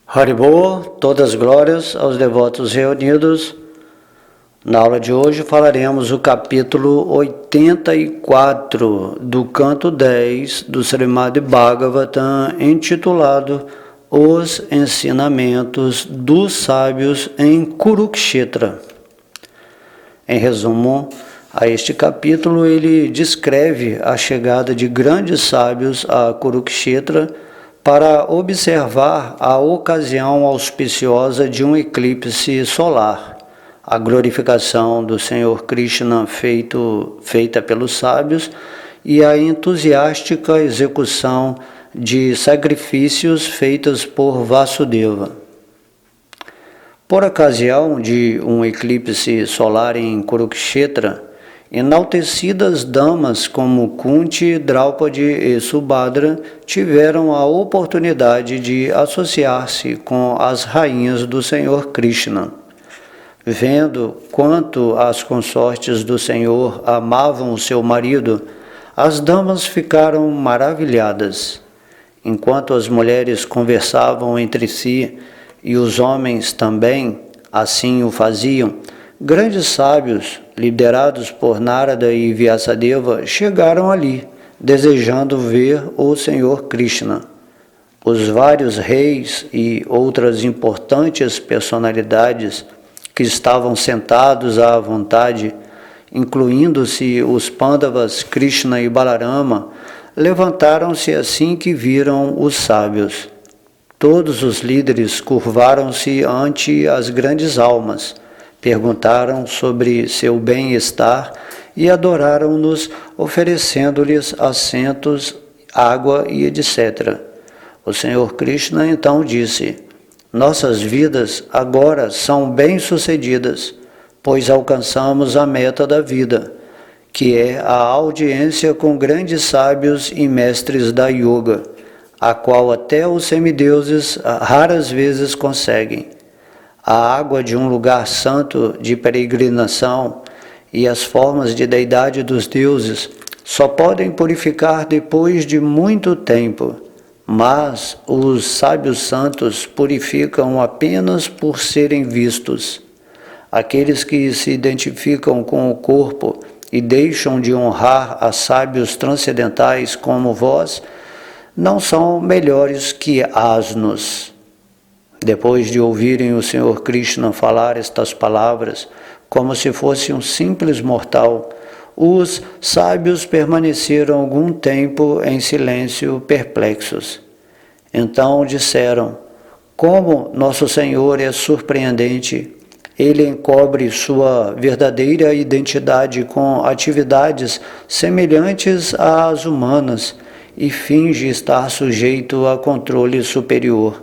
Haribô, todas as glórias aos devotos reunidos. Na aula de hoje falaremos o capítulo 84 do canto 10 do Srimad Bhagavatam, intitulado Os Ensinamentos dos Sábios em Kurukshetra. Em resumo, a este capítulo ele descreve a chegada de grandes sábios a Kurukshetra para observar a ocasião auspiciosa de um eclipse solar, a glorificação do Senhor Krishna feita pelos sábios e a entusiástica execução de sacrifícios feitos por Vasudeva. Por ocasião de um eclipse solar em Kurukshetra, enaltecidas damas como Kunti, Draupadi e Subhadra tiveram a oportunidade de associar-se com as rainhas do Senhor Krishna. Vendo quanto as consortes do Senhor amavam o seu marido, as damas ficaram maravilhadas. Enquanto as mulheres conversavam entre si, e os homens também assim o faziam, grandes sábios, liderados por Narada e Vyasadeva, chegaram ali, desejando ver o Senhor Krishna. Os vários reis e outras importantes personalidades que estavam sentados à vontade, incluindo-se os Pandavas, Krishna e Balarama, levantaram-se assim que viram os sábios. Todos os líderes curvaram-se ante as grandes almas, perguntaram sobre seu bem-estar e adoraram-nos, oferecendo-lhes assentos, água e etc. O Senhor Krishna então disse: nossas vidas agora são bem-sucedidas, pois alcançamos a meta da vida, que é a audiência com grandes sábios e mestres da yoga, a qual até os semideuses raras vezes conseguem. A água de um lugar santo de peregrinação e as formas de deidade dos deuses só podem purificar depois de muito tempo, mas os sábios santos purificam apenas por serem vistos. Aqueles que se identificam com o corpo e deixam de honrar a sábios transcendentais como vós, não são melhores que asnos. Depois de ouvirem o Senhor Krishna falar estas palavras, como se fosse um simples mortal, os sábios permaneceram algum tempo em silêncio, perplexos. Então disseram: como nosso Senhor é surpreendente! Ele encobre sua verdadeira identidade com atividades semelhantes às humanas e finge estar sujeito a controle superior.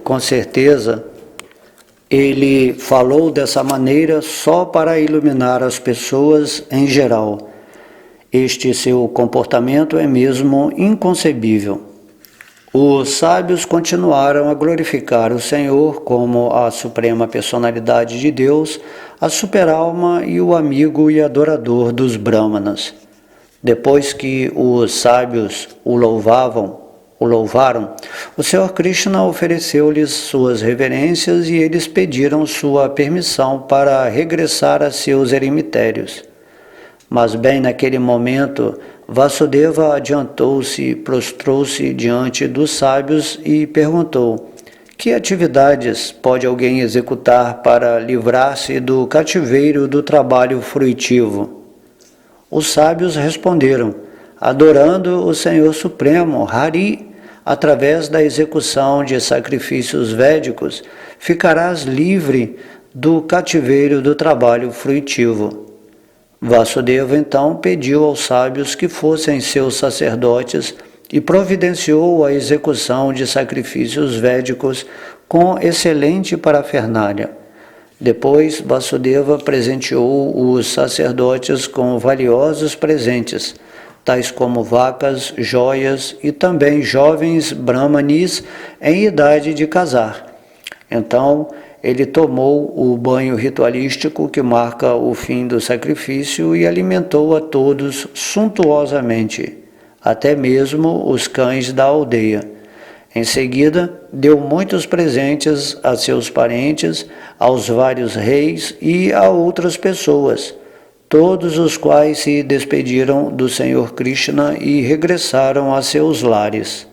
Com certeza, ele falou dessa maneira só para iluminar as pessoas em geral. Este seu comportamento é mesmo inconcebível. Os sábios continuaram a glorificar o Senhor como a suprema personalidade de Deus, a superalma e o amigo e adorador dos Brahmanas. Depois que os sábios o louvaram, o Senhor Krishna ofereceu-lhes suas reverências e eles pediram sua permissão para regressar a seus eremitérios. Mas bem naquele momento, Vasudeva adiantou-se, prostrou-se diante dos sábios e perguntou: que atividades pode alguém executar para livrar-se do cativeiro do trabalho fruitivo? Os sábios responderam: adorando o Senhor Supremo, Hari, através da execução de sacrifícios védicos, ficarás livre do cativeiro do trabalho fruitivo. Vasudeva então pediu aos sábios que fossem seus sacerdotes e providenciou a execução de sacrifícios védicos com excelente parafernália. Depois, Vasudeva presenteou os sacerdotes com valiosos presentes, tais como vacas, joias e também jovens brahmanis em idade de casar. Então, ele tomou o banho ritualístico que marca o fim do sacrifício e alimentou a todos suntuosamente, até mesmo os cães da aldeia. Em seguida, deu muitos presentes a seus parentes, aos vários reis e a outras pessoas, todos os quais se despediram do Senhor Krishna e regressaram a seus lares.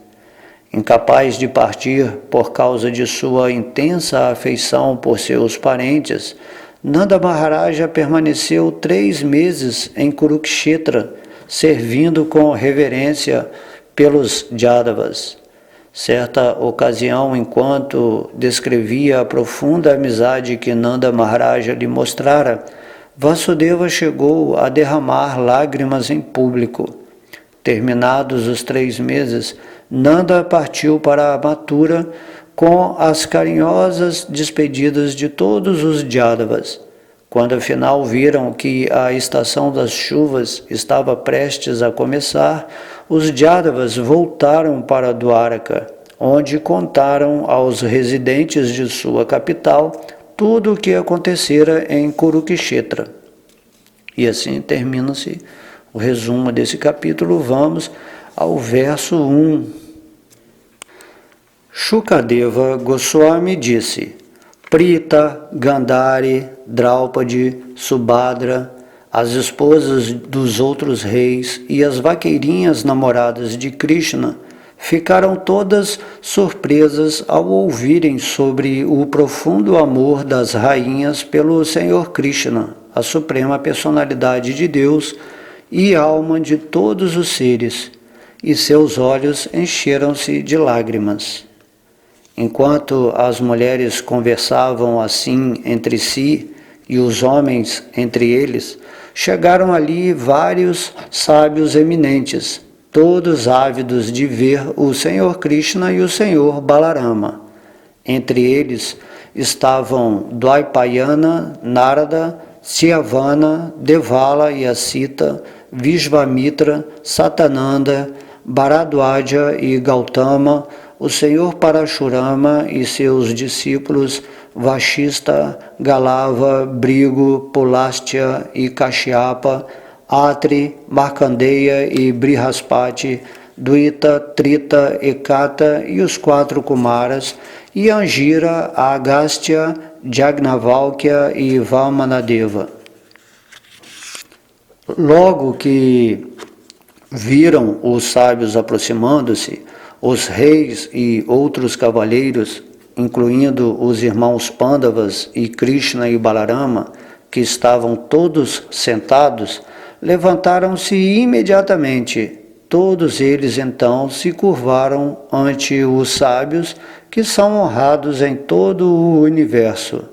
Incapaz de partir por causa de sua intensa afeição por seus parentes, Nanda Maharaja permaneceu 3 meses em Kurukshetra, servindo com reverência pelos Jadavas. Certa ocasião, enquanto descrevia a profunda amizade que Nanda Maharaja lhe mostrara, Vasudeva chegou a derramar lágrimas em público. Terminados os 3 meses, Nanda partiu para Mathura com as carinhosas despedidas de todos os Jadavas. Quando afinal viram que a estação das chuvas estava prestes a começar, os Jadavas voltaram para Dwaraka, onde contaram aos residentes de sua capital tudo o que acontecera em Kurukshetra. E assim termina-se o resumo desse capítulo. Vamos ao verso 1. Shukadeva Goswami disse: Prita, Gandhari, Draupadi, Subhadra, as esposas dos outros reis e as vaqueirinhas namoradas de Krishna ficaram todas surpresas ao ouvirem sobre o profundo amor das rainhas pelo Senhor Krishna, a suprema personalidade de Deus e alma de todos os seres, e seus olhos encheram-se de lágrimas. Enquanto as mulheres conversavam assim entre si e os homens entre eles, chegaram ali vários sábios eminentes, todos ávidos de ver o Senhor Krishna e o Senhor Balarama. Entre eles estavam Dwaipayana, Narada, Syavana, Devala e Asita, Vishvamitra, Satananda, Bharadwaja e Gautama, o Senhor Parashurama e seus discípulos Vashista, Galava, Brigo, Pulastya e Kashyapa, Atri, Markandeya e Brihaspati, Dvita, Trita, Ekata e os 4 Kumaras, e Angira, Agastya, Jagnavalkya e Vamanadeva. Logo que viram os sábios aproximando-se, os reis e outros cavalheiros, incluindo os irmãos Pandavas e Krishna e Balarama, que estavam todos sentados, levantaram-se imediatamente. Todos eles então se curvaram ante os sábios, que são honrados em todo o universo.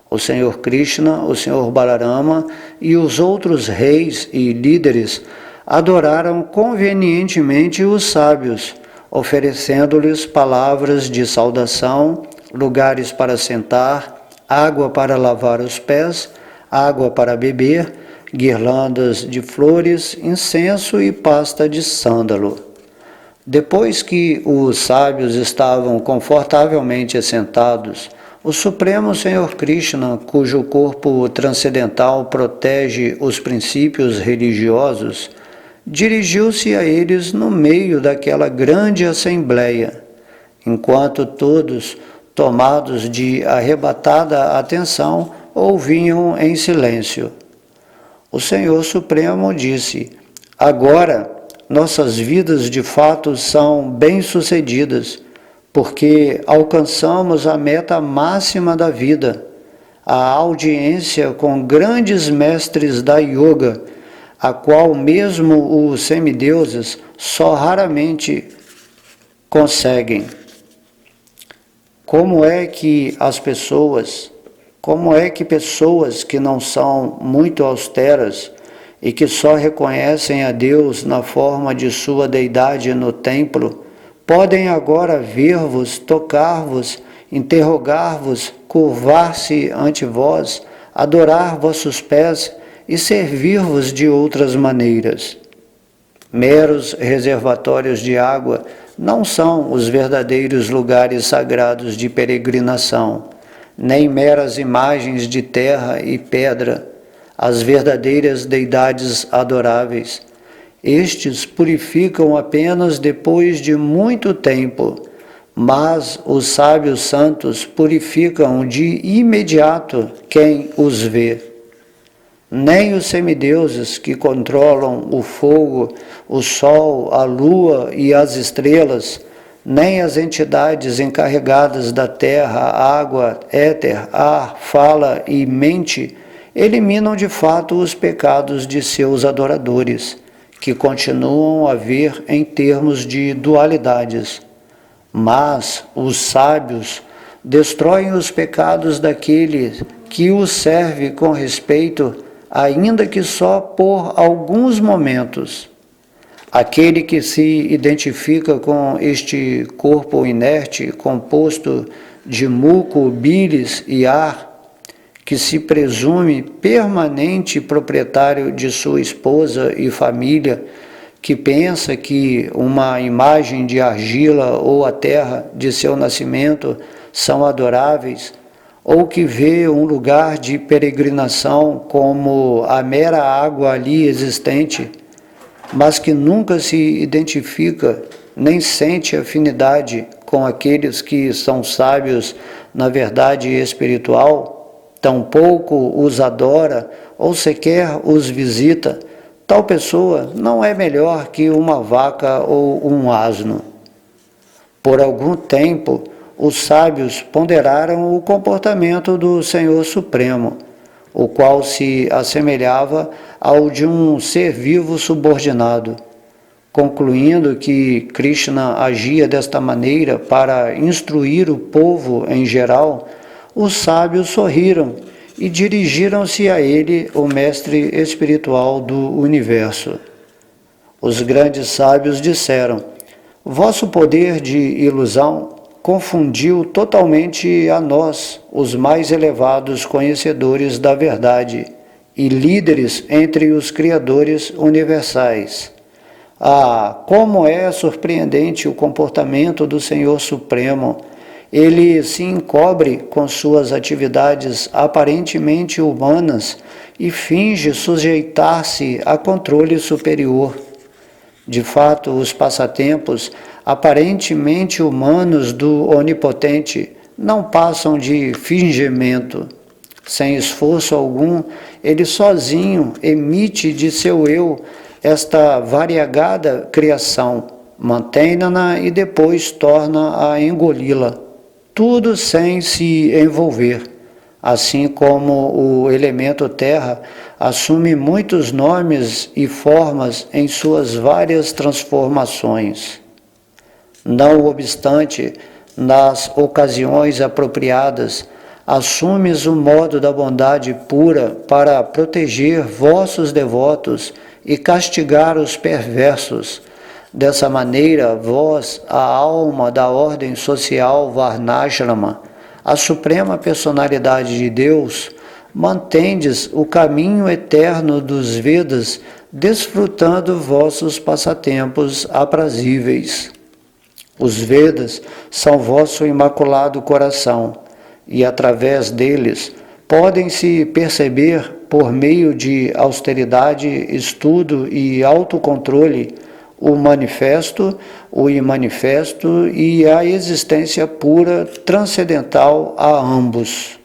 O Senhor Krishna, o Senhor Balarama e os outros reis e líderes adoraram convenientemente os sábios, oferecendo-lhes palavras de saudação, lugares para sentar, água para lavar os pés, água para beber, guirlandas de flores, incenso e pasta de sândalo. Depois que os sábios estavam confortavelmente assentados, o Supremo Senhor Krishna, cujo corpo transcendental protege os princípios religiosos, dirigiu-se a eles no meio daquela grande assembleia, enquanto todos, tomados de arrebatada atenção, ouviam em silêncio. O Senhor Supremo disse: agora nossas vidas de fato são bem-sucedidas, porque alcançamos a meta máxima da vida, a audiência com grandes mestres da yoga, a qual mesmo os semideuses só raramente conseguem. Como é que pessoas que não são muito austeras e que só reconhecem a Deus na forma de sua deidade no templo, podem agora ver-vos, tocar-vos, interrogar-vos, curvar-se ante vós, adorar vossos pés e servir-vos de outras maneiras? Meros reservatórios de água não são os verdadeiros lugares sagrados de peregrinação, nem meras imagens de terra e pedra, as verdadeiras deidades adoráveis. Estes purificam apenas depois de muito tempo, Mas os sábios santos purificam de imediato quem os vê. Nem os semideuses que controlam o fogo, o sol, a lua e as estrelas, nem as entidades encarregadas da terra, água, éter, ar, fala e mente, eliminam de fato os pecados de seus adoradores, que continuam a ver em termos de dualidades. Mas os sábios destroem os pecados daquele que os serve com respeito, ainda que só por alguns momentos. Aquele que se identifica com este corpo inerte, composto de muco, bilis e ar, que se presume permanente proprietário de sua esposa e família, que pensa que uma imagem de argila ou a terra de seu nascimento são adoráveis, ou que vê um lugar de peregrinação como a mera água ali existente, mas que nunca se identifica nem sente afinidade com aqueles que são sábios na verdade espiritual, tampouco os adora ou sequer os visita, tal pessoa não é melhor que uma vaca ou um asno. Por algum tempo, os sábios ponderaram o comportamento do Senhor Supremo, o qual se assemelhava ao de um ser vivo subordinado, concluindo que Krishna agia desta maneira para instruir o povo em geral. Os sábios sorriram e dirigiram-se a ele, o mestre espiritual do universo. Os grandes sábios disseram: vosso poder de ilusão confundiu totalmente a nós, os mais elevados conhecedores da verdade e líderes entre os criadores universais. Ah, como é surpreendente o comportamento do Senhor Supremo! Ele se encobre com suas atividades aparentemente humanas e finge sujeitar-se a controle superior. De fato, os passatempos aparentemente humanos do Onipotente não passam de fingimento. Sem esforço algum, ele sozinho emite de seu eu esta variegada criação, mantém-na e depois torna a engoli-la, tudo sem se envolver. Assim como o elemento terra assume muitos nomes e formas em suas várias transformações. Não obstante, nas ocasiões apropriadas, assumes o modo da bondade pura para proteger vossos devotos e castigar os perversos. Dessa maneira, vós, a alma da ordem social Varnashrama, a suprema personalidade de Deus, mantendes o caminho eterno dos Vedas, desfrutando vossos passatempos aprazíveis. Os Vedas são vosso imaculado coração, e através deles podem-se perceber, por meio de austeridade, estudo e autocontrole, o manifesto, o imanifesto e a existência pura transcendental a ambos.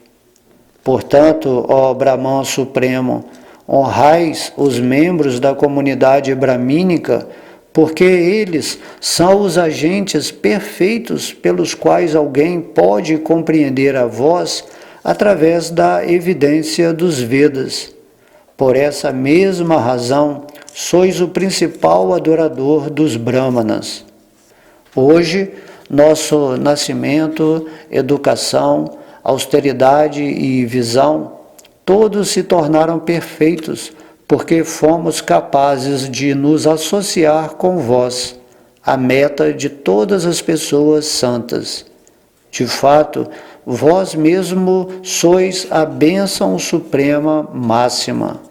Portanto, ó Brahman Supremo, honrais os membros da comunidade bramínica, porque eles são os agentes perfeitos pelos quais alguém pode compreender a voz através da evidência dos Vedas. Por essa mesma razão, sois o principal adorador dos Brahmanas. Hoje, nosso nascimento, educação, austeridade e visão, todos se tornaram perfeitos, porque fomos capazes de nos associar com vós, a meta de todas as pessoas santas. De fato, vós mesmo sois a bênção suprema máxima.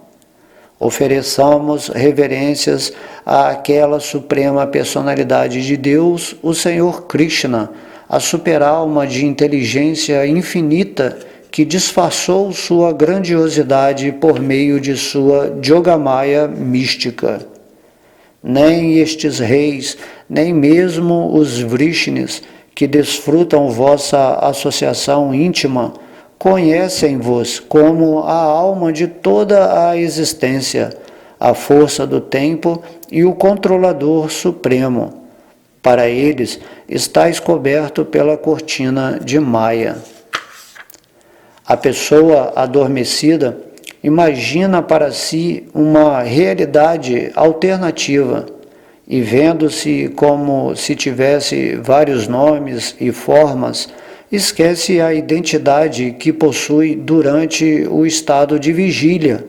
Ofereçamos reverências àquela suprema personalidade de Deus, o Senhor Krishna, a super-alma de inteligência infinita que disfarçou sua grandiosidade por meio de sua Yogamaya mística. Nem estes reis, nem mesmo os Vrishnis, que desfrutam vossa associação íntima, conhecem-vos como a alma de toda a existência, a força do tempo e o controlador supremo. Para eles, estáis coberto pela cortina de Maia. A pessoa adormecida imagina para si uma realidade alternativa e, vendo-se como se tivesse vários nomes e formas, esquece a identidade que possui durante o estado de vigília,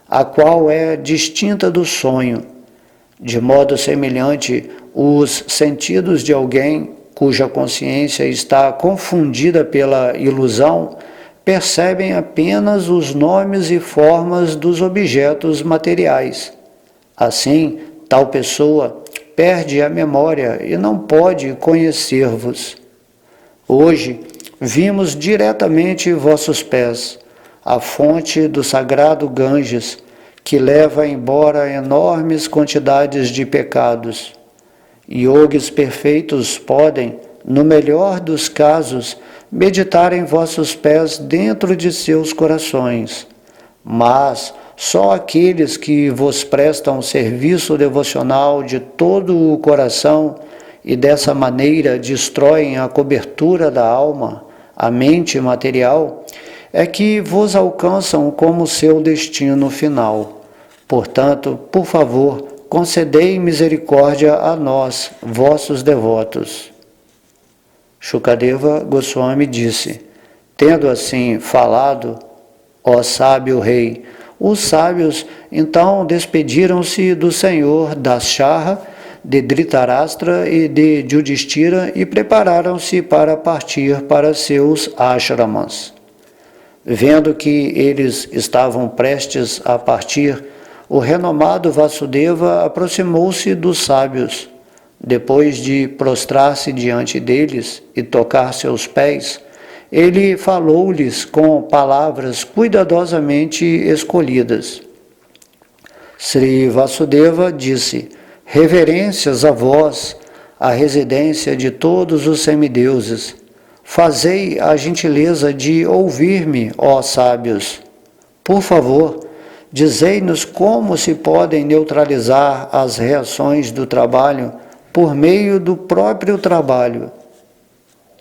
a qual é distinta do sonho. De modo semelhante, os sentidos de alguém cuja consciência está confundida pela ilusão percebem apenas os nomes e formas dos objetos materiais. Assim, tal pessoa perde a memória e não pode conhecer-vos. Hoje, vimos diretamente vossos pés, a fonte do sagrado Ganges, que leva embora enormes quantidades de pecados. Yogis perfeitos podem, no melhor dos casos, meditar em vossos pés dentro de seus corações. Mas só aqueles que vos prestam serviço devocional de todo o coração e dessa maneira destroem a cobertura da alma, a mente material, é que vos alcançam como seu destino final. Portanto, por favor, concedei misericórdia a nós, vossos devotos. Shukadeva Goswami disse: tendo assim falado, ó sábio rei, os sábios então despediram-se do senhor Dakshaha, de Dhritarashtra e de Yudhishthira e prepararam-se para partir para seus ashramas. Vendo que eles estavam prestes a partir, o renomado Vasudeva aproximou-se dos sábios. Depois de prostrar-se diante deles e tocar seus pés, ele falou-lhes com palavras cuidadosamente escolhidas. Sri Vasudeva disse: reverências a vós, a residência de todos os semideuses. Fazei a gentileza de ouvir-me, ó sábios. Por favor, dizei-nos como se podem neutralizar as reações do trabalho por meio do próprio trabalho.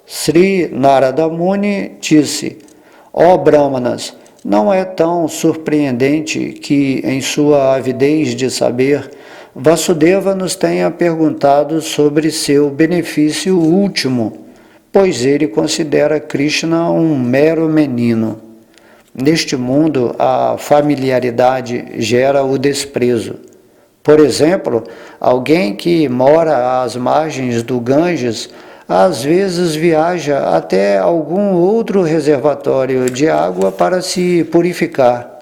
Sri Narada Muni disse: ó Brahmanas, não é tão surpreendente que, em sua avidez de saber, Vasudeva nos tenha perguntado sobre seu benefício último, pois ele considera Krishna um mero menino. Neste mundo, a familiaridade gera o desprezo. Por exemplo, alguém que mora às margens do Ganges às vezes viaja até algum outro reservatório de água para se purificar.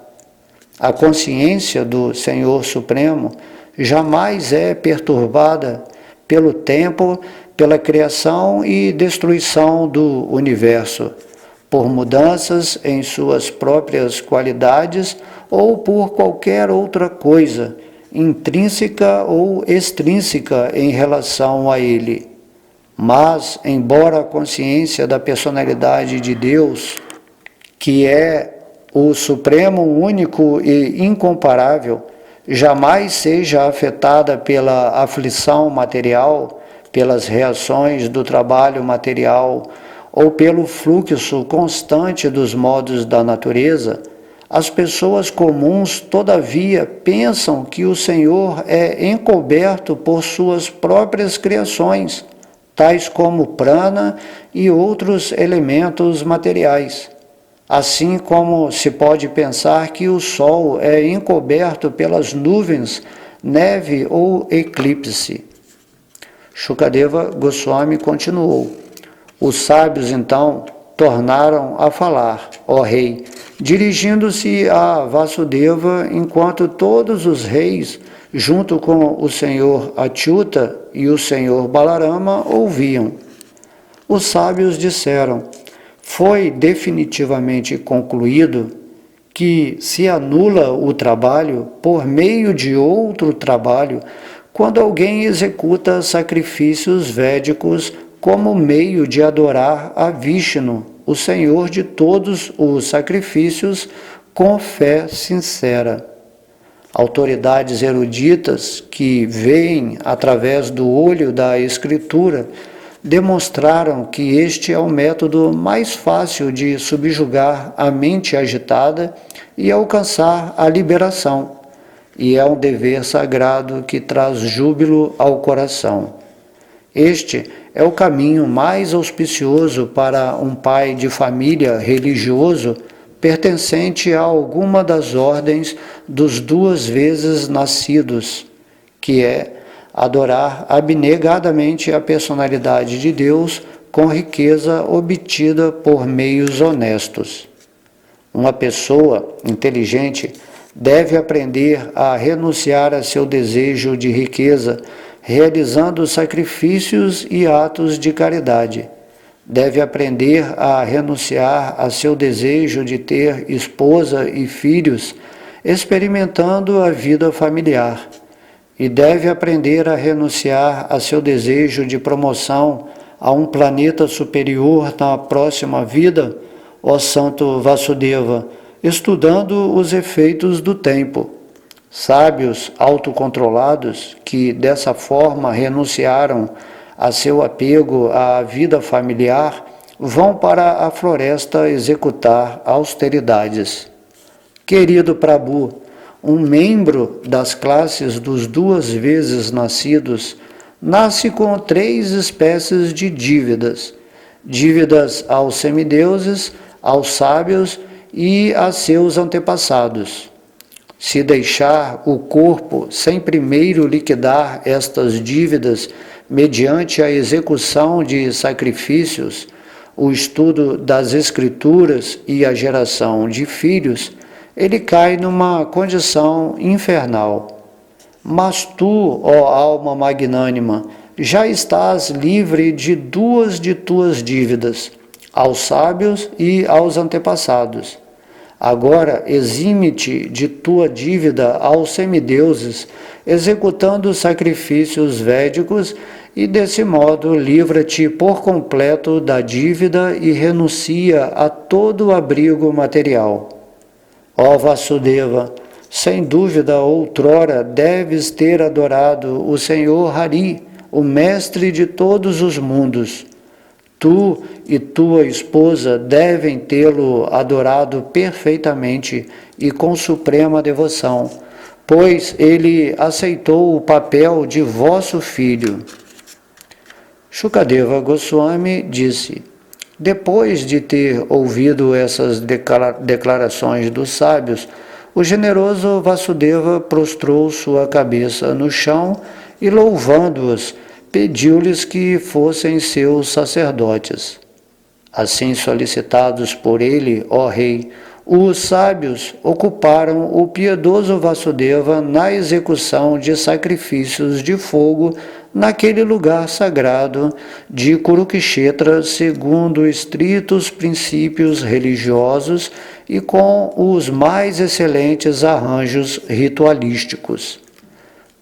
A consciência do Senhor Supremo jamais é perturbada pelo tempo, pela criação e destruição do universo, por mudanças em suas próprias qualidades ou por qualquer outra coisa, intrínseca ou extrínseca em relação a ele. Mas, embora a consciência da personalidade de Deus, que é o Supremo, único e incomparável, jamais seja afetada pela aflição material, pelas reações do trabalho material ou pelo fluxo constante dos modos da natureza, as pessoas comuns, todavia, pensam que o Senhor é encoberto por suas próprias criações, tais como prana e outros elementos materiais. Assim como se pode pensar que o Sol é encoberto pelas nuvens, neve ou eclipse. Shukadeva Goswami continuou: os sábios, então, tornaram a falar, ó rei, dirigindo-se a Vasudeva, enquanto todos os reis, junto com o senhor Achyuta e o senhor Balarama, ouviam. Os sábios disseram: foi definitivamente concluído que se anula o trabalho por meio de outro trabalho quando alguém executa sacrifícios védicos como meio de adorar a Vishnu, o Senhor de todos os sacrifícios, com fé sincera. Autoridades eruditas que veem através do olho da Escritura demonstraram que este é o método mais fácil de subjugar a mente agitada e alcançar a liberação, e é um dever sagrado que traz júbilo ao coração. Este é o caminho mais auspicioso para um pai de família religioso pertencente a alguma das ordens dos 2 vezes nascidos, que é adorar abnegadamente a personalidade de Deus com riqueza obtida por meios honestos. Uma pessoa inteligente deve aprender a renunciar a seu desejo de riqueza, realizando sacrifícios e atos de caridade. Deve aprender a renunciar a seu desejo de ter esposa e filhos, experimentando a vida familiar. E deve aprender a renunciar a seu desejo de promoção a um planeta superior na próxima vida, ó Santo Vasudeva, estudando os efeitos do tempo. Sábios autocontrolados que dessa forma renunciaram a seu apego à vida familiar, vão para a floresta executar austeridades. Querido Prabhu, um membro das classes dos 2 vezes nascidos nasce com 3 espécies de dívidas: dívidas aos semideuses, aos sábios e a seus antepassados. Se deixar o corpo sem primeiro liquidar estas dívidas mediante a execução de sacrifícios, o estudo das Escrituras e a geração de filhos, ele cai numa condição infernal. Mas tu, ó alma magnânima, já estás livre de 2 de tuas dívidas, aos sábios e aos antepassados. Agora exime-te de tua dívida aos semideuses, executando sacrifícios védicos, e desse modo livra-te por completo da dívida e renuncia a todo abrigo material. Ó Vasudeva, sem dúvida outrora deves ter adorado o Senhor Hari, o mestre de todos os mundos. Tu e tua esposa devem tê-lo adorado perfeitamente e com suprema devoção, pois ele aceitou o papel de vosso filho. Shukadeva Goswami disse: depois de ter ouvido essas declarações dos sábios, o generoso Vasudeva prostrou sua cabeça no chão e, louvando-os, pediu-lhes que fossem seus sacerdotes. Assim solicitados por ele, ó rei, os sábios ocuparam o piedoso Vasudeva na execução de sacrifícios de fogo naquele lugar sagrado de Kurukshetra, segundo estritos princípios religiosos e com os mais excelentes arranjos ritualísticos.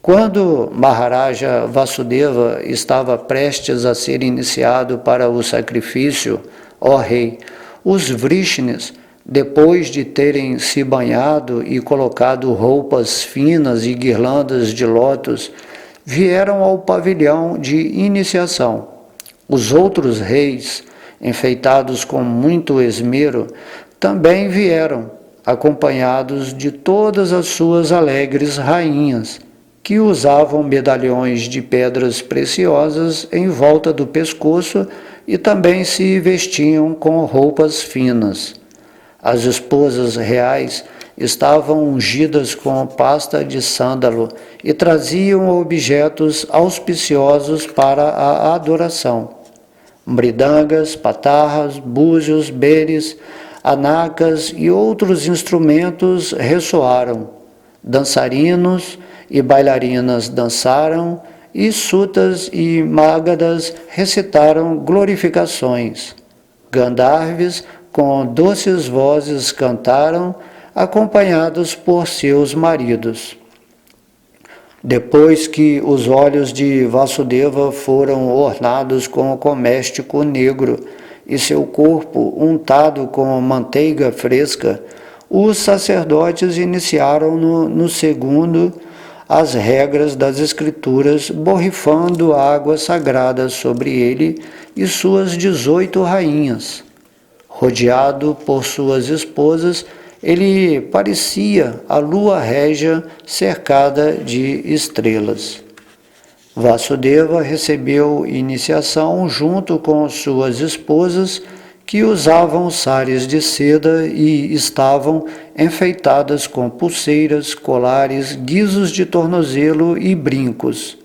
Quando Maharaja Vasudeva estava prestes a ser iniciado para o sacrifício, ó rei, os Vrishnis, depois de terem se banhado e colocado roupas finas e guirlandas de lótus, vieram ao pavilhão de iniciação. Os outros reis, enfeitados com muito esmero, também vieram, acompanhados de todas as suas alegres rainhas, que usavam medalhões de pedras preciosas em volta do pescoço e também se vestiam com roupas finas. As esposas reais estavam ungidas com pasta de sândalo e traziam objetos auspiciosos para a adoração. Mridangas, patarras, búzios, beres, anacas e outros instrumentos ressoaram. Dançarinos e bailarinas dançaram, e sutas e mágadas recitaram glorificações. Gandharves, com doces vozes, cantaram, acompanhados por seus maridos. Depois que os olhos de Vasudeva foram ornados com coméstico negro e seu corpo untado com manteiga fresca, os sacerdotes iniciaram no segundo as regras das Escrituras, borrifando água sagrada sobre ele e suas 18 rainhas. Rodeado por suas esposas, ele parecia a lua régia cercada de estrelas. Vasudeva recebeu iniciação junto com suas esposas, que usavam sares de seda e estavam enfeitadas com pulseiras, colares, guizos de tornozelo e brincos.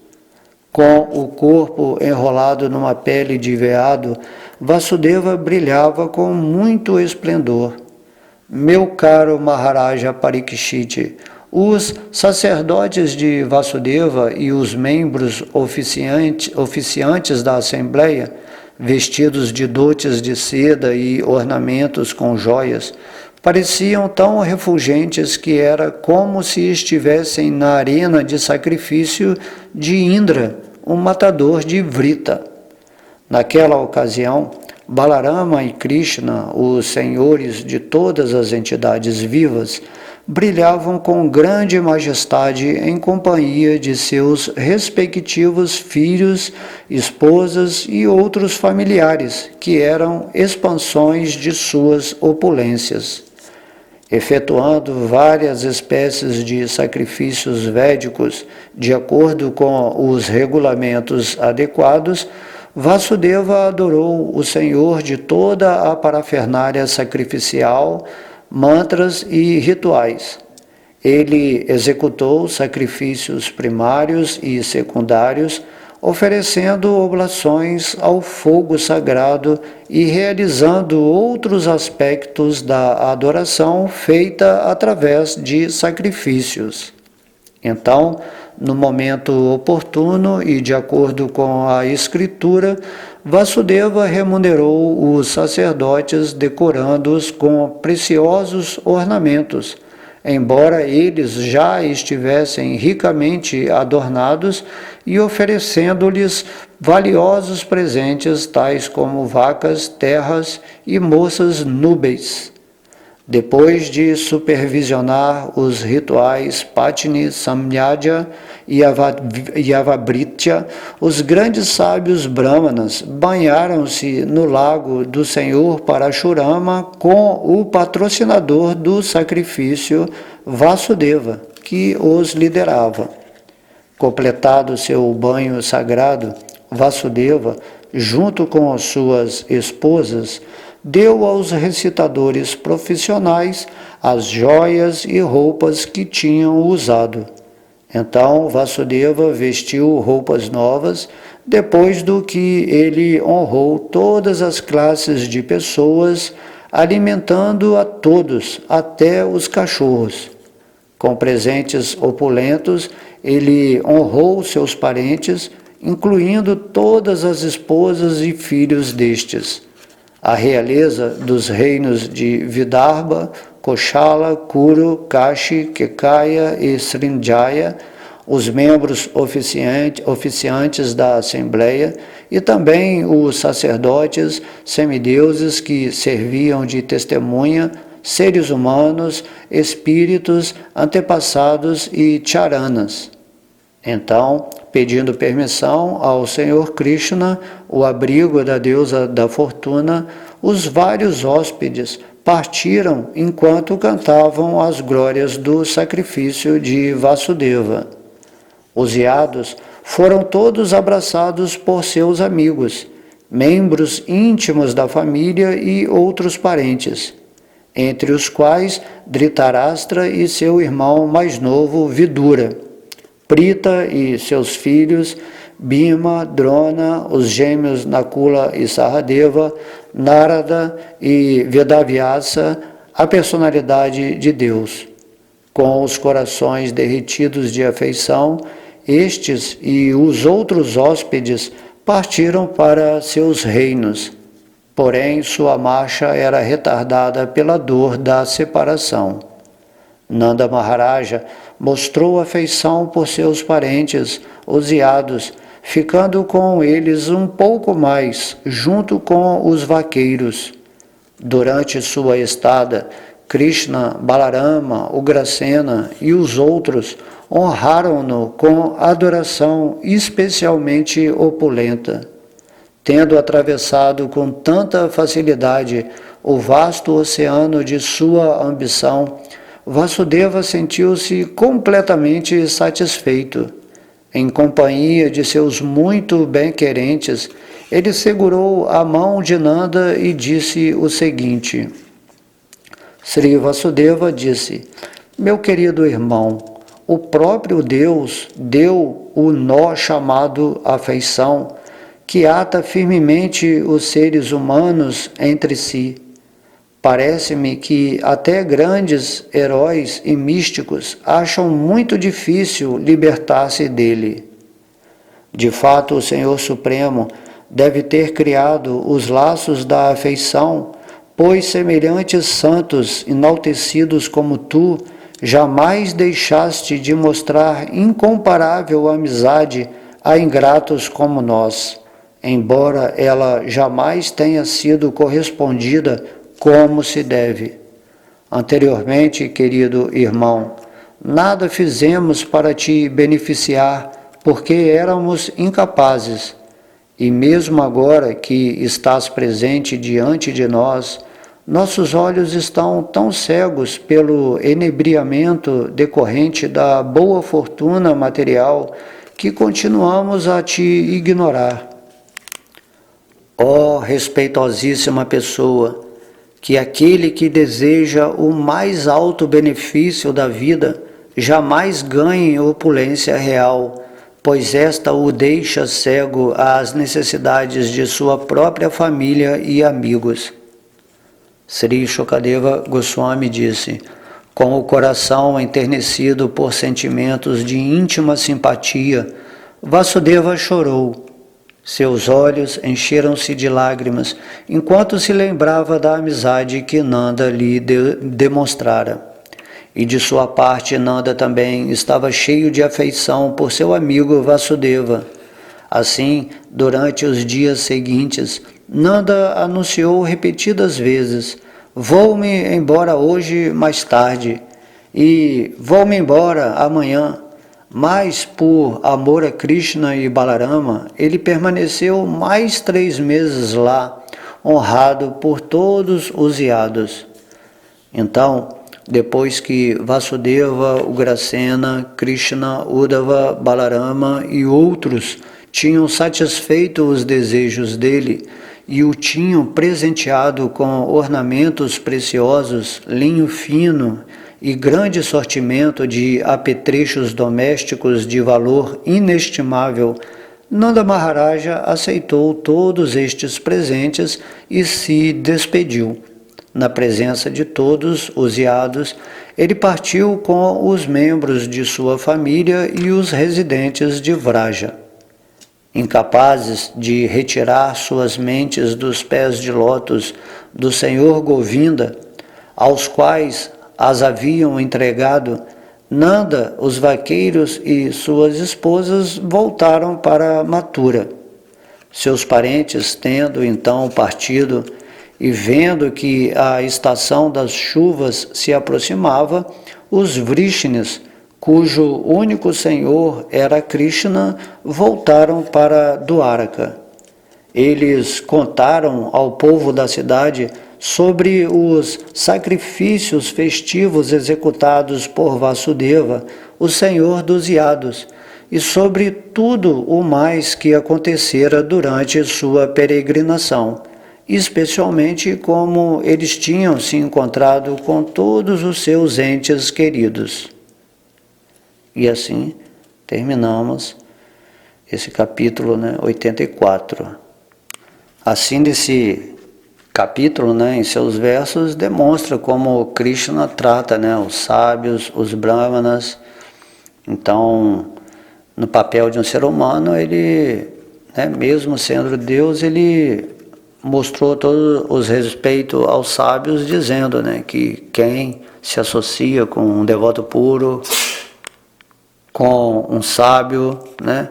Com o corpo enrolado numa pele de veado, Vasudeva brilhava com muito esplendor. Meu caro Maharaja Parikshit, os sacerdotes de Vasudeva e os membros oficiantes da Assembleia, vestidos de dotes de seda e ornamentos com joias, pareciam tão refulgentes que era como se estivessem na arena de sacrifício de Indra, o matador de Vrita. Naquela ocasião, Balarama e Krishna, os senhores de todas as entidades vivas, brilhavam com grande majestade em companhia de seus respectivos filhos, esposas e outros familiares, que eram expansões de suas opulências. Efetuando várias espécies de sacrifícios védicos de acordo com os regulamentos adequados, Vasudeva adorou o Senhor de toda a parafernália sacrificial, mantras e rituais. Ele executou sacrifícios primários e secundários, oferecendo oblações ao fogo sagrado e realizando outros aspectos da adoração feita através de sacrifícios. Então, no momento oportuno e de acordo com a Escritura, Vasudeva remunerou os sacerdotes decorando-os com preciosos ornamentos, embora eles já estivessem ricamente adornados, e oferecendo-lhes valiosos presentes tais como vacas, terras e moças núbeis. Depois de supervisionar os rituais Patini, Samyajya e Avabritya, os grandes sábios brahmanas banharam-se no lago do Senhor Parashurama com o patrocinador do sacrifício, Vasudeva, que os liderava. Completado seu banho sagrado, Vasudeva, junto com suas esposas, deu aos recitadores profissionais as joias e roupas que tinham usado. Então Vasudeva vestiu roupas novas, depois do que ele honrou todas as classes de pessoas, alimentando a todos, até os cachorros. Com presentes opulentos, ele honrou seus parentes, incluindo todas as esposas e filhos destes. A realeza dos reinos de Vidarbha, Koshala, Kuru, Kashi, Kekaya e Srinjaya, os membros oficiantes da Assembleia e também os sacerdotes semideuses que serviam de testemunha, seres humanos, espíritos, antepassados e charanas. Então, pedindo permissão ao Senhor Krishna, o abrigo da deusa da fortuna, os vários hóspedes partiram enquanto cantavam as glórias do sacrifício de Vasudeva. Os iados foram todos abraçados por seus amigos, membros íntimos da família e outros parentes, entre os quais Dhritarashtra e seu irmão mais novo Vidura, Prita e seus filhos, Bhima, Drona, os gêmeos Nakula e Sahadeva, Narada e Vedavyasa, a personalidade de Deus. Com os corações derretidos de afeição, estes e os outros hóspedes partiram para seus reinos. Porém, sua marcha era retardada pela dor da separação. Nanda Maharaja mostrou afeição por seus parentes, os Yados, ficando com eles um pouco mais, junto com os vaqueiros. Durante sua estada, Krishna, Balarama, Ugrasena e os outros honraram-no com adoração especialmente opulenta. Tendo atravessado com tanta facilidade o vasto oceano de sua ambição, Vasudeva sentiu-se completamente satisfeito. Em companhia de seus muito bem-querentes, ele segurou a mão de Nanda e disse o seguinte: Sri Vasudeva disse: Meu querido irmão, o próprio Deus deu o nó chamado afeição, que ata firmemente os seres humanos entre si. Parece-me que até grandes heróis e místicos acham muito difícil libertar-se dele. De fato, o Senhor Supremo deve ter criado os laços da afeição, pois semelhantes santos enaltecidos como tu jamais deixaste de mostrar incomparável amizade a ingratos como nós, embora ela jamais tenha sido correspondida como se deve. Anteriormente, querido irmão, nada fizemos para te beneficiar, porque éramos incapazes. E mesmo agora que estás presente diante de nós, nossos olhos estão tão cegos pelo enebriamento decorrente da boa fortuna material que continuamos a te ignorar. Ó respeitosíssima pessoa, que aquele que deseja o mais alto benefício da vida jamais ganhe opulência real, pois esta o deixa cego às necessidades de sua própria família e amigos. Sri Shukadeva Goswami disse: com o coração enternecido por sentimentos de íntima simpatia, Vasudeva chorou. Seus olhos encheram-se de lágrimas, enquanto se lembrava da amizade que Nanda lhe demonstrara. E de sua parte, Nanda também estava cheio de afeição por seu amigo Vasudeva. Assim, durante os dias seguintes, Nanda anunciou repetidas vezes: vou-me embora hoje mais tarde, e vou-me embora amanhã. Mas, por amor a Krishna e Balarama, ele permaneceu mais 3 meses lá, honrado por todos os Yados. Então, depois que Vasudeva, Ugrasena, Krishna, Uddhava, Balarama e outros tinham satisfeito os desejos dele e o tinham presenteado com ornamentos preciosos, linho fino e grande sortimento de apetrechos domésticos de valor inestimável, Nanda Maharaja aceitou todos estes presentes e se despediu. Na presença de todos os Yados, ele partiu com os membros de sua família e os residentes de Vraja. Incapazes de retirar suas mentes dos pés de lótus do Senhor Govinda, aos quais as haviam entregado, Nanda, os vaqueiros e suas esposas voltaram para Mathura. Seus parentes, tendo então partido e vendo que a estação das chuvas se aproximava, os Vrishnis, cujo único senhor era Krishna, voltaram para Dwaraka. Eles contaram ao povo da cidade sobre os sacrifícios festivos executados por Vasudeva, o senhor dos Yados, e sobre tudo o mais que acontecera durante sua peregrinação, especialmente como eles tinham se encontrado com todos os seus entes queridos. E assim terminamos esse capítulo 84. Assim, nesse capítulo, em seus versos, demonstra como Krishna trata os sábios, os brahmanas. Então, no papel de um ser humano, ele, mesmo sendo Deus, ele mostrou todo os respeito aos sábios, dizendo que quem se associa com um devoto puro, com um sábio, né,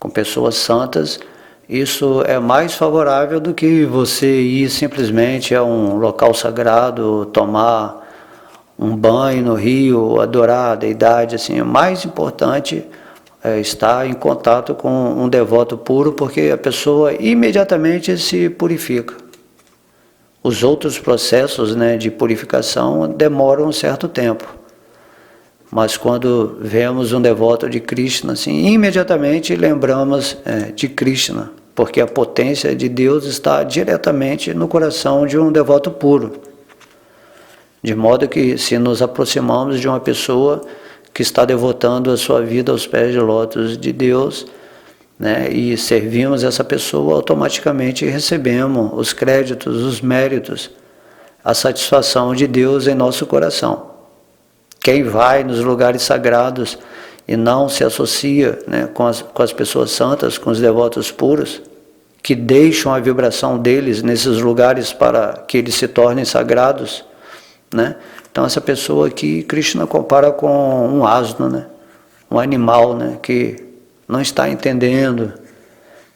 com pessoas santas, isso é mais favorável do que você ir simplesmente a um local sagrado, tomar um banho no rio, adorar a deidade. Assim, o mais importante é estar em contato com um devoto puro, porque a pessoa imediatamente se purifica. Os outros processos, né, de purificação demoram um certo tempo. Mas quando vemos um devoto de Krishna, assim, imediatamente lembramos de Krishna, porque a potência de Deus está diretamente no coração de um devoto puro. De modo que, se nos aproximamos de uma pessoa que está devotando a sua vida aos pés de lótus de Deus, né, e servimos essa pessoa, automaticamente recebemos os créditos, os méritos, a satisfação de Deus em nosso coração. Quem vai nos lugares sagrados e não se associa, né, com as pessoas santas, com os devotos puros, que deixam a vibração deles nesses lugares para que eles se tornem sagrados, né? Então essa pessoa aqui, Krishna compara com um asno, né, um animal, né, que não está entendendo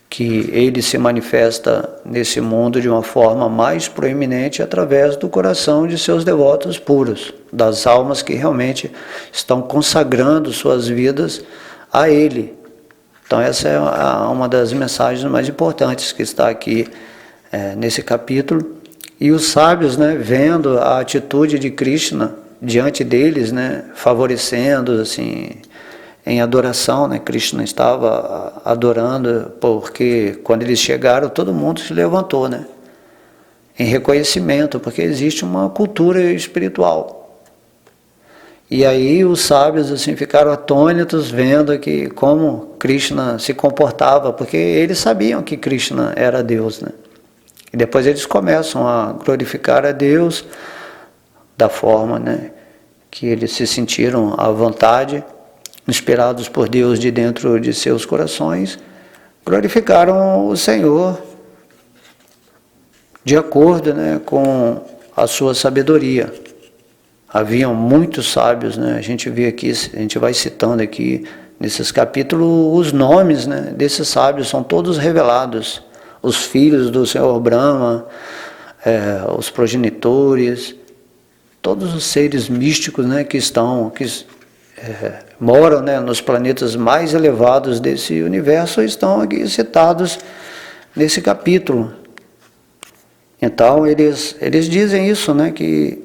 que ele se manifesta nesse mundo de uma forma mais proeminente através do coração de seus devotos puros, das almas que realmente estão consagrando suas vidas a ele. Então essa é uma das mensagens mais importantes que está aqui nesse capítulo. E os sábios, né, vendo a atitude de Krishna diante deles, né, favorecendo assim, em adoração, né, Krishna estava adorando, porque quando eles chegaram todo mundo se levantou, né, em reconhecimento, porque existe uma cultura espiritual. E aí os sábios assim ficaram atônitos vendo que como Krishna se comportava, porque eles sabiam que Krishna era Deus, né? E depois eles começam a glorificar a Deus da forma, né, que eles se sentiram à vontade, inspirados por Deus de dentro de seus corações, glorificaram o Senhor de acordo, né, com a sua sabedoria. Haviam muitos sábios, né, a gente vê aqui, a gente vai citando aqui nesses capítulos os nomes, né, desses sábios, são todos revelados. Os filhos do Senhor Brahma, os progenitores, todos os seres místicos, né, que moram, né, nos planetas mais elevados desse universo, estão aqui citados nesse capítulo. Então eles dizem isso, né, que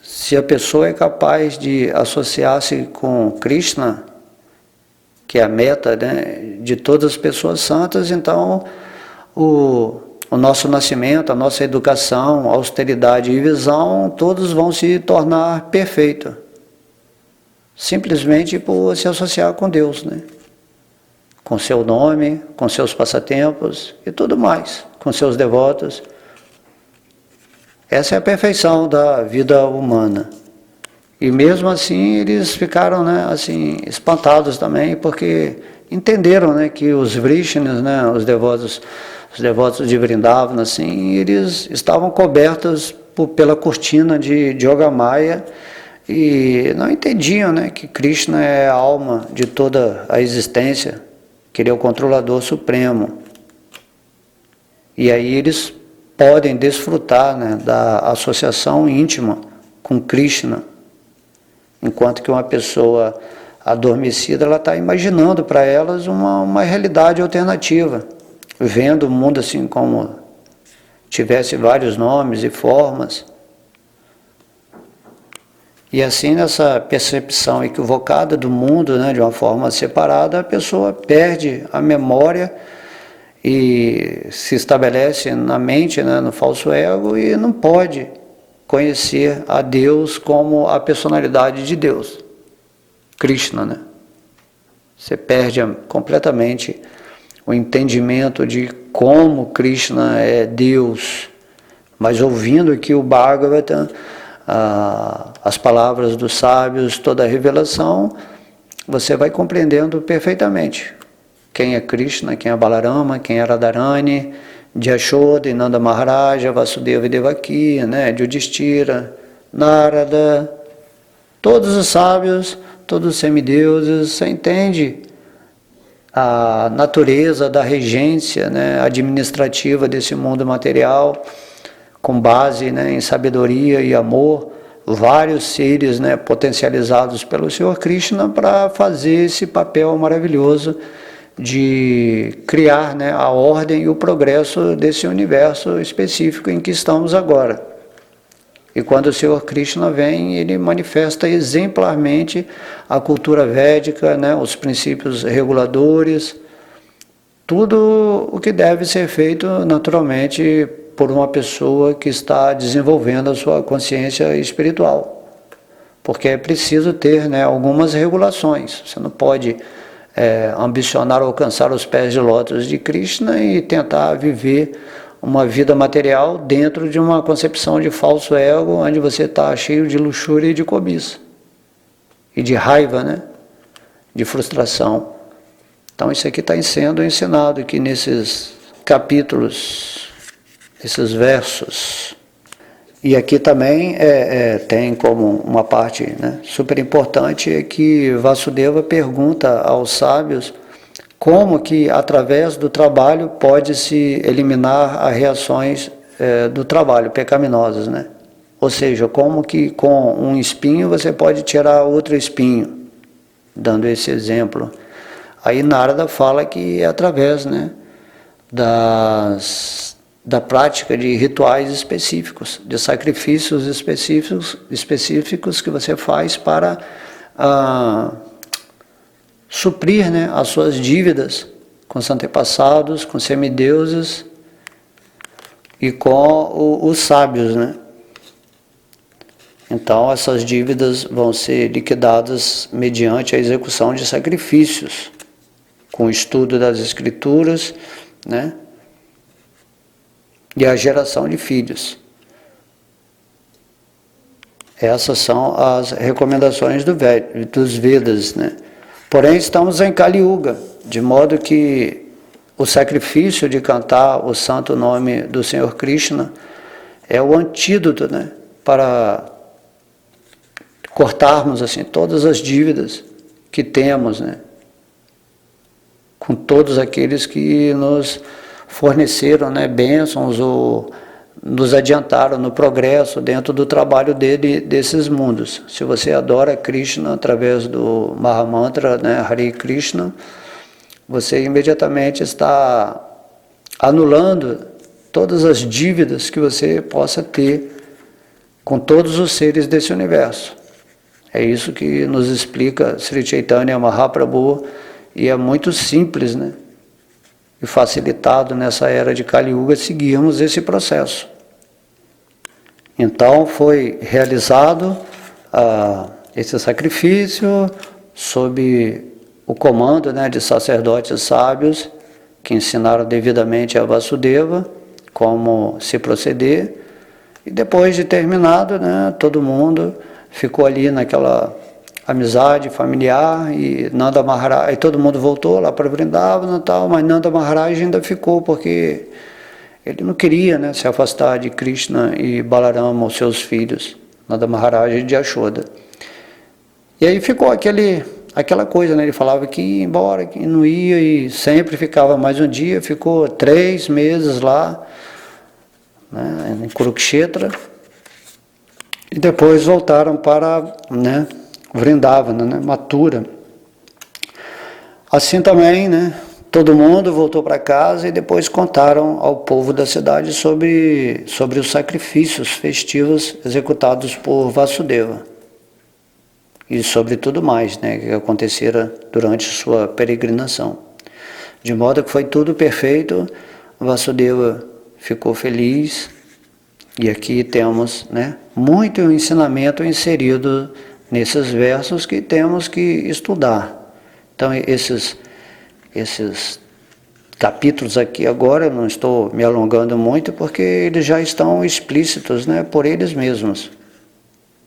se a pessoa é capaz de associar-se com Krishna, que é a meta, né, de todas as pessoas santas, então o nosso nascimento, a nossa educação, austeridade e visão, todos vão se tornar perfeitos. Simplesmente por se associar com Deus, né? Com seu nome, com seus passatempos e tudo mais, com seus devotos. Essa é a perfeição da vida humana. E mesmo assim eles ficaram, né, assim, espantados também, porque entenderam, né, que os Vrishnis, né, os devotos de Vrindavana, assim, eles estavam cobertos pela cortina de Yogamaya e não entendiam, né, que Krishna é a alma de toda a existência, que ele é o controlador supremo. E aí eles podem desfrutar, né, da associação íntima com Krishna, enquanto que uma pessoa adormecida, ela está imaginando para elas uma realidade alternativa, vendo o mundo assim como tivesse vários nomes e formas. E assim, nessa percepção equivocada do mundo, né, de uma forma separada, a pessoa perde a memória e se estabelece na mente, né, no falso ego, e não pode conhecer a Deus como a personalidade de Deus, Krishna, né? Você perde completamente o entendimento de como Krishna é Deus, mas ouvindo aqui o Bhagavatam, as palavras dos sábios, toda a revelação, você vai compreendendo perfeitamente quem é Krishna, quem é Balarama, quem é Radharani, de Yashoda e Nanda Maharaja, Vasudeva e Devaki, né, de Yudhishthira, Narada, Todos os sábios, todos os semideuses, você entende a natureza da regência, né, administrativa desse mundo material, com base, né, em sabedoria e amor, vários seres, né, potencializados pelo Senhor Krishna para fazer esse papel maravilhoso de criar, né, a ordem e o progresso desse universo específico em que estamos agora. E quando o Senhor Krishna vem, ele manifesta exemplarmente a cultura védica, né, os princípios reguladores, tudo o que deve ser feito naturalmente por uma pessoa que está desenvolvendo a sua consciência espiritual. Porque é preciso ter, né, algumas regulações. Você não pode ambicionar alcançar os pés de lótus de Krishna e tentar viver uma vida material dentro de uma concepção de falso ego, onde você está cheio de luxúria e de cobiça, e de raiva, né? De frustração. Então isso aqui está sendo ensinado aqui nesses capítulos, esses versos. E aqui também tem como uma parte, né, super importante, é que Vasudeva pergunta aos sábios como que através do trabalho pode-se eliminar as reações do trabalho, pecaminosas, né? Ou seja, como que com um espinho você pode tirar outro espinho, dando esse exemplo. Aí Narada fala que é através, né, da prática de rituais específicos, de sacrifícios específicos que você faz para suprir, né, as suas dívidas com os antepassados, com semideuses e com os sábios, né? Então essas dívidas vão ser liquidadas mediante a execução de sacrifícios, com o estudo das escrituras, né? E a geração de filhos. Essas são as recomendações dos Vedas, né? Porém, estamos em Kali Yuga, de modo que o sacrifício de cantar o santo nome do Senhor Krishna é o antídoto, né, para cortarmos assim todas as dívidas que temos, né, com todos aqueles que nos forneceram, né, bênçãos ou nos adiantaram no progresso dentro do trabalho desses mundos. Se você adora Krishna através do Mahamantra, né, Hare Krishna, você imediatamente está anulando todas as dívidas que você possa ter com todos os seres desse universo. É isso que nos explica Sri Chaitanya Mahaprabhu, e é muito simples, né, e facilitado nessa era de Kali Yuga seguirmos esse processo. Então foi realizado esse sacrifício sob o comando, né, de sacerdotes sábios que ensinaram devidamente a Vasudeva como se proceder, e depois de terminado, né, todo mundo ficou ali naquela amizade familiar, e Nanda Maharaj, e todo mundo voltou lá para Vrindavana e tal, mas Nanda Maharaj ainda ficou, porque ele não queria, né, se afastar de Krishna e Balarama, os seus filhos, Nanda Maharaj de Yashoda. E aí ficou aquela coisa, né, ele falava que ia embora, que não ia, e sempre ficava mais um dia, ficou 3 meses lá, né, em Kurukshetra, e depois voltaram para, né, Vrindavana, né, Mathura. Assim também, né, todo mundo voltou para casa e depois contaram ao povo da cidade sobre os sacrifícios festivos executados por Vasudeva e sobre tudo mais, né, que acontecera durante sua peregrinação. De modo que foi tudo perfeito, Vasudeva ficou feliz, e aqui temos, né, muito ensinamento inserido nesses versos que temos que estudar. Então esses capítulos aqui agora, eu não estou me alongando muito, porque eles já estão explícitos, né, por eles mesmos,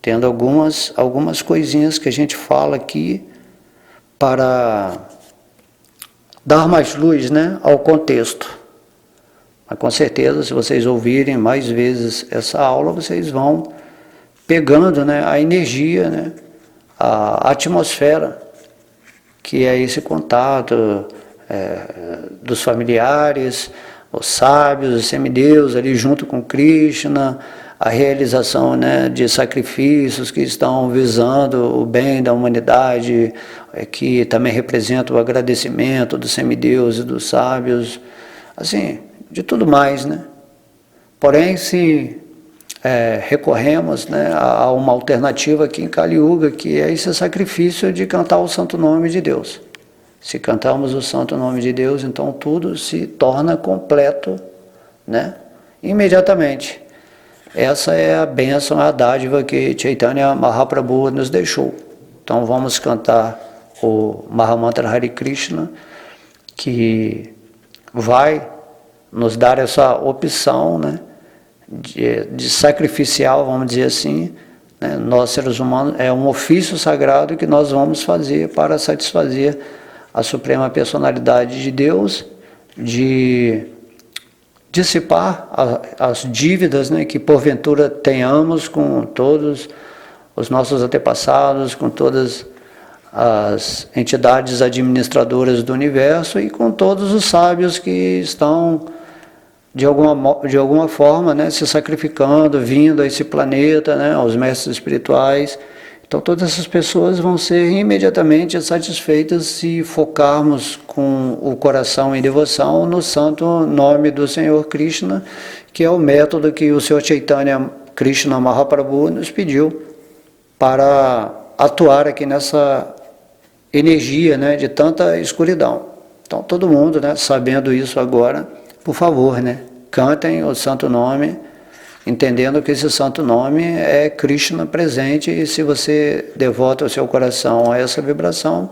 tendo algumas coisinhas que a gente fala aqui para dar mais luz, né, ao contexto. Mas com certeza, se vocês ouvirem mais vezes essa aula, vocês vão pegando, né, a energia, né, a atmosfera, que é esse contato dos familiares, os sábios, os semideus ali junto com Krishna, a realização, né, de sacrifícios que estão visando o bem da humanidade, que também representa o agradecimento dos semideus e dos sábios, assim, de tudo mais, né? Porém, se recorremos, né, a uma alternativa aqui em Kali Yuga, que é esse sacrifício de cantar o santo nome de Deus. Se cantamos o santo nome de Deus, então tudo se torna completo, né, imediatamente. Essa é a bênção, a dádiva que Chaitanya Mahaprabhu nos deixou. Então vamos cantar o Mahamantra Hare Krishna, que vai nos dar essa opção, né, de sacrificial, vamos dizer assim, né? Nós seres humanos, é um ofício sagrado que nós vamos fazer para satisfazer a Suprema Personalidade de Deus, de dissipar as dívidas, né, que porventura tenhamos com todos os nossos antepassados, com todas as entidades administradoras do universo e com todos os sábios que estão de alguma forma, né, se sacrificando, vindo a esse planeta, né, aos mestres espirituais. Então todas essas pessoas vão ser imediatamente satisfeitas se focarmos com o coração em devoção no santo nome do Senhor Krishna, que é o método que o Senhor Chaitanya Krishna Mahaprabhu nos pediu para atuar aqui nessa energia, né, de tanta escuridão. Então todo mundo, né, sabendo isso agora, por favor, né, cantem o santo nome, entendendo que esse santo nome é Krishna presente, e se você devota o seu coração a essa vibração,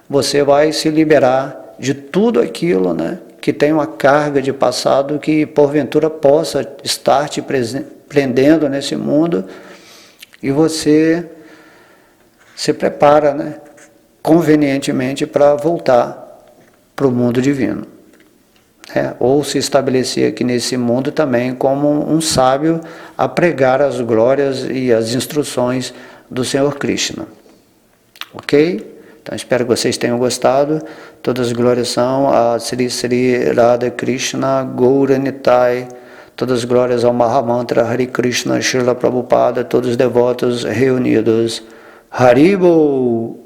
você vai se liberar de tudo aquilo, né, que tem uma carga de passado que porventura possa estar te prendendo nesse mundo, e você se prepara, né, convenientemente para voltar para o mundo divino. Ou se estabelecer aqui nesse mundo também como um sábio a pregar as glórias e as instruções do Senhor Krishna. Ok? Então espero que vocês tenham gostado. Todas as glórias são a Sri Sri Radha Krishna Gauranitai. Todas as glórias ao Mahamantra Hare Krishna Srila Prabhupada. Todos os devotos reunidos. Haribol!